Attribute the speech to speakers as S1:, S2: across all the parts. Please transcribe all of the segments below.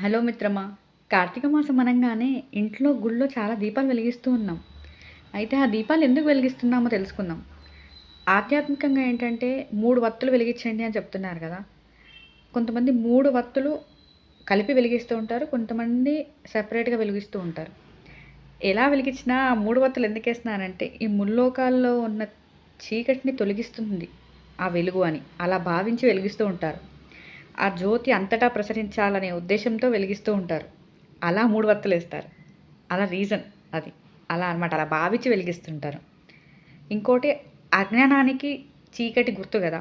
S1: Hello మిత్రమా! కార్తీక మాసం అనంగానే ఇంట్లో, గుళ్ళో చాలా దీపాలు వెలిగిస్తూ ఉన్నాం. అయితే ఆ దీపాలు ఎందుకు వెలిగిస్తున్నామో తెలుసుకుందాం. ఆధ్యాత్మికంగా ఏంటంటే 3 వత్తులు వెలిగించండి అని చెప్తున్నారు కదా! కొంతమంది 3 వత్తులు కలిపి వెలిగిస్తూ ఉంటారు. కొంతమంది సెపరేట్‌గా వెలిగిస్తూ ఉంటారు. ఎలా వెలిగించినా ఆ 3 వత్తులు ఎందుకేస్తున్నారంటే ఈ ముల్లోకాల్లో ఉన్న చీకటిని తొలగిస్తుంది ఆ వెలుగు అని అలా భావించి వెలిగిస్తూ ఉంటారు. ఆ జ్యోతి అంతటా ప్రసరించాలనే ఉద్దేశ్యంతో వెలిగిస్తూ ఉంటారు. అలా 3 వత్తులేస్తారు. అలా రీజన్ అది. అలా అనమాట. అలా భావించి వెలిగిస్తుంటారు. ఇంకోటి అజ్ఞానానికి చీకటి గుర్తు గదా!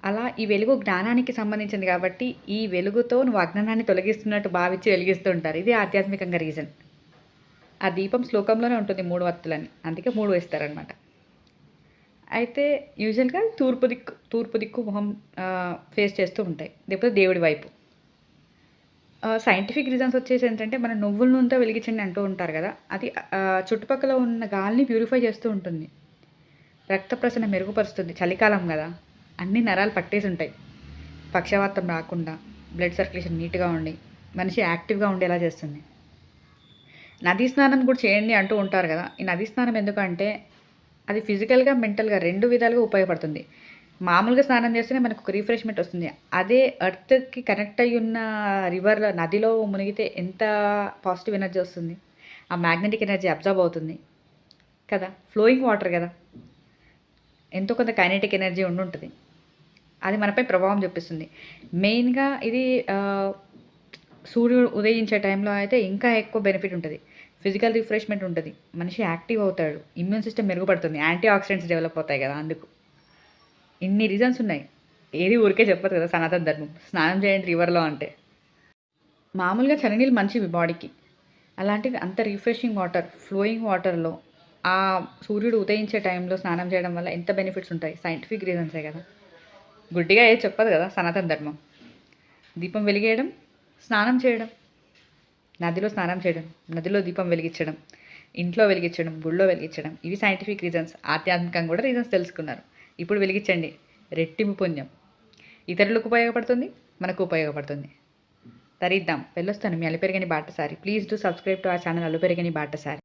S1: అలా ఈ వెలుగు జ్ఞానానికి సంబంధించింది కాబట్టి, ఈ వెలుగుతో నువ్వు అజ్ఞానాన్ని తొలగిస్తున్నట్టు భావించి వెలిగిస్తూ ఉంటారు. ఇది ఆధ్యాత్మికంగా రీజన్. ఆ దీపం శ్లోకంలోనే ఉంటుంది 3 వత్తులని. అందుకే 3 వేస్తారనమాట. అయితే యూజువల్‌గా తూర్పు దిక్కు మొహం ఫేస్ చేస్తూ ఉంటాయి. లేకపోతే దేవుడి వైపు. సైంటిఫిక్ రీజన్స్ వచ్చేసి ఏంటంటే, మన నువ్వుల నూనెతో వెలిగించండి అంటూ ఉంటారు గదా! అది చుట్టుపక్కల ఉన్న గాలిని ప్యూరిఫై చేస్తూ ఉంటుంది. రక్త ప్రసరణ మెరుగుపరుస్తుంది. చలికాలం గదా! అన్ని నరాలు పట్టేసి ఉంటాయి. పక్షవాతం రాకుండా, బ్లడ్ సర్క్యులేషన్ నీట్‌గా ఉండి, మనిషి యాక్టివ్‌గా ఉండేలా చేస్తుంది. నదీ స్నానం కూడా చేయండి అంటూ ఉంటారు గదా! ఈ నదీ స్నానం ఎందుకంటే, అది ఫిజికల్‌గా, మెంటల్‌గా 2 విధాలుగా ఉపయోగపడుతుంది. మామూలుగా స్నానం చేస్తేనే మనకు ఒక రిఫ్రెష్‌మెంట్ వస్తుంది. అదే ఎర్త్‌కి కనెక్ట్ అయ్యి ఉన్న రివర్‌లో, నదిలో మునిగితే ఎంత పాజిటివ్ ఎనర్జీ వస్తుంది. ఆ మ్యాగ్నెటిక్ ఎనర్జీ అబ్జార్బ్ అవుతుంది కదా! ఫ్లోయింగ్ వాటర్ గదా! ఎంతో కొంత కైనెటిక్ ఎనర్జీ ఉండుంటది. అది మనపై ప్రభావం చూపిస్తుంది. మెయిన్‌గా ఇది సూర్యుడు ఉదయించే టైంలో అయితే ఇంకా ఎక్కువ బెనిఫిట్ ఉంటది. ఫిజికల్ రిఫ్రెష్‌మెంట్ ఉంటది. మనిషి యాక్టివ్ అవుతాడు. ఇమ్యూన్ సిస్టమ్ మెరుగుపడుతుంది. యాంటీ ఆక్సిడెంట్స్ డెవలప్ అవుతాయి గదా! అందుకు. ఇన్ని రీజన్స్ ఉన్నాయి. ఏది ఊరికే చెప్పదు కదా సనాతన ధర్మం. స్నానం చేయండి రివర్‌లో అంటే. మామూలుగా చన్నీళ్ళు మంచివి బాడీకి. అలాంటిది అంత రిఫ్రెషింగ్ వాటర్, ఫ్లోయింగ్ వాటర్‌లో ఆ సూర్యుడు ఉదయించే టైంలో స్నానం చేయడం వల్ల ఎంత బెనిఫిట్స్ ఉంటాయి. సైంటిఫిక్ రీజన్సే కదా! గుడ్డిగా ఏది చెప్పదు కదా సనాతన ధర్మం. దీపం వెలిగేయడం, స్నానం చేయడం, నదిలో స్నానం చేయడం, నదిలో దీపం వెలిగించడం, ఇంట్లో వెలిగించడం, గుళ్ళో వెలిగించడం. ఇవి సైంటిఫిక్ రీజన్స్. ఆధ్యాత్మికంగా కూడా రీజన్స్ తెలుసుకున్నారు. ఇప్పుడు వెలిగించండి. రెట్టింపు పుణ్యం. ఇతరులకు ఉపయోగపడుతుంది, మనకు ఉపయోగపడుతుంది. తరిద్దాం. వెళ్ళొస్తాను మీ అలుపెరగని బాటసారి. Please do subscribe to our channel అలుపెరగని బాటసారి.